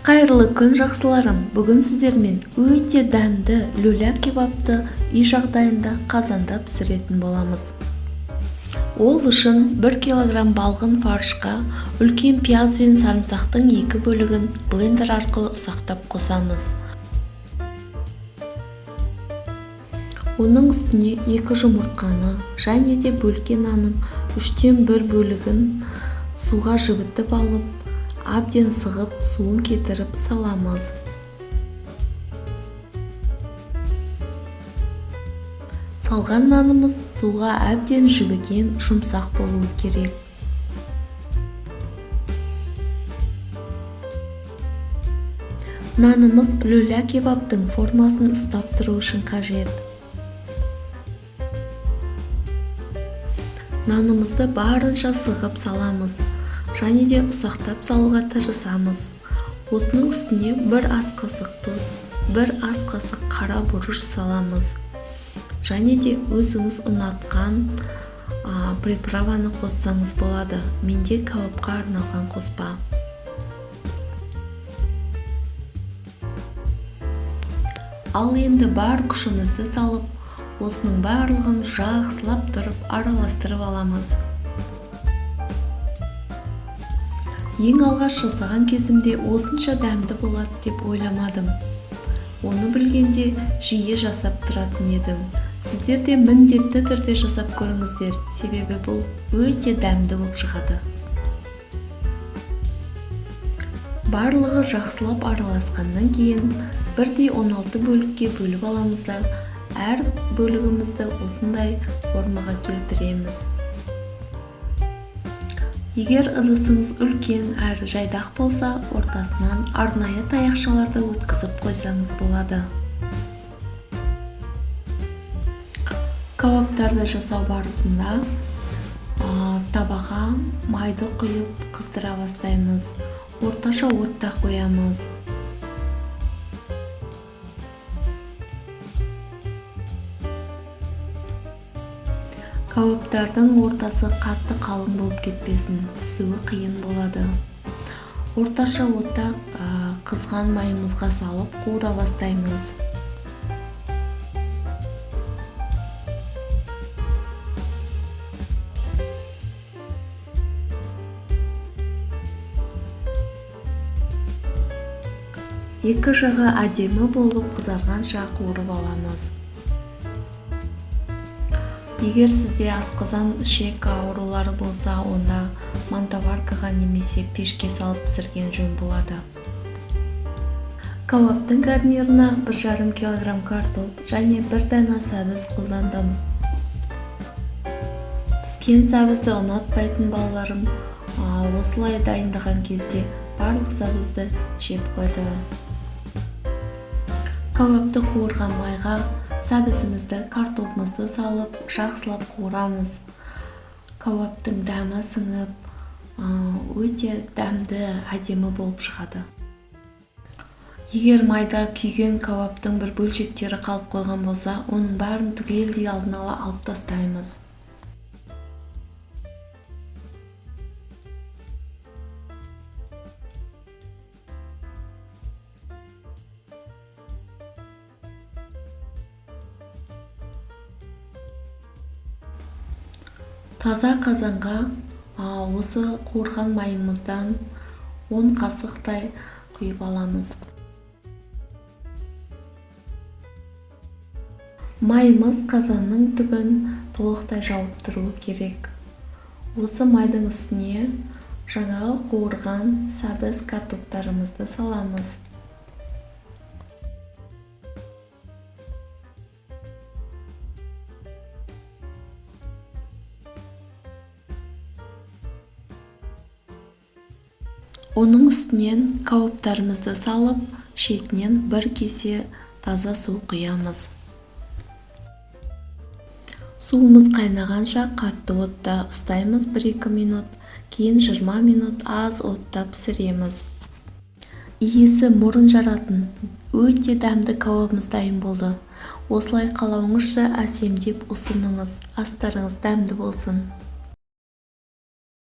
Қайырлы күн жақсыларым, бүгін сіздермен өте дәмді люля кебапты үй жағдайында қазанда пісіретін боламыз. Ол үшін 1 кг балғын фаршқа үлкен пияз бен сарымсақтың 2 бөлігін блендер арқылы ұсақтап қосамыз. Оның үстіне 2 жұмыртқаны және де бөлкен нанның 3-тен 1 бөлігін суға жібітіп алып, әбден сығып, суын кетіріп саламыз. Салған нанымыз суға әбден жібіген, жұмсақ болуы керек. Нанымыз люля кебаптың формасын ұстап тұру үшін қажет. Нанымызды барынша сығып саламыз. Және де ұсақтап салуға тырысамыз. Осының үстіне 1 ас қасық тұз, 1 ас қасық қара бұрыш саламыз. Және де өзіңіз ұнатқан приправаны қоссаңыз болады. Менде кебапқа арналған қоспа. Ал енді бар күшімізді салып, осының барлығын жақсылап тұрып араластырып аламыз. Ең алғаш жасаған кезімде осынша дәмді болады деп ойламадым. Оны білгенде жиі жасап тұратын едім. Сіздер де міндетті түрде жасап көріңіздер, себебі бұл өте дәмді болып шығады. Барлығы жақсылап араласқаннан кейін бірдей 16 бөлікке бөліп аламыз да, әр бөлігімізді осындай формаға келтіреміз. Егер ыдысыңыз үлкен әрі жайдақ болса, ортасынан арнайы таяқшаларды өткізіп қойсаңыз болады. Кебаптарды жасау барысында табаға майды құйып қыздыра бастаймыз. Орташа отта қоямыз. Кебаптардың ортасы қатты қалың болып кетпесін, пісуі қиын болады. Орташа отта қызған майымызға салып қуыра бастаймыз. Екі жағы әдемі болып қызарғанша қуырып аламыз. Егер сізде асқазан ішек аурулары болса, онда мантоваркаға немесе пешке салып пісірген жөн болады. Кебаптың гарнирына 1,5 кг картоп және 1 дана сәбіз қолдандым. Піскен сәбізді ұнатпайтын балаларым осылай дайындаған кезде барлық сәбізді жеп қойды. Кебапты қуырған майға сәбізімізді, картопымызды салып, жақсылап қуырамыз. Кебаптың дәмі сіңіп, өте дәмді, әдемі болып шығады. Егер майда күйген кебаптың бір бөлшектері қалып қойған болса, оның бәрін түгелдей алдын ала алып тастаймыз. Таза қазанға осы қуырған майымыздан 10 қасықтай құйып аламыз. Майымыз қазанның түбін толықтай жауып тұруы керек. Осы майдың үстіне жаңағы қуырған сәбіз картоптарымызды саламыз. Оның үстінен кебаптарымызды салып, шетінен 1 кесе таза су құямыз. Суымыз қайнағанша қатты отта ұстаймыз 1-2 минут, кейін 20 минут аз отта пісіреміз. Иісі мұрын жаратын, өте дәмді кебабымыз дайын болды. Осылай қалауыңызша әсемдеп ұсыныңыз, астарыңыз дәмді болсын.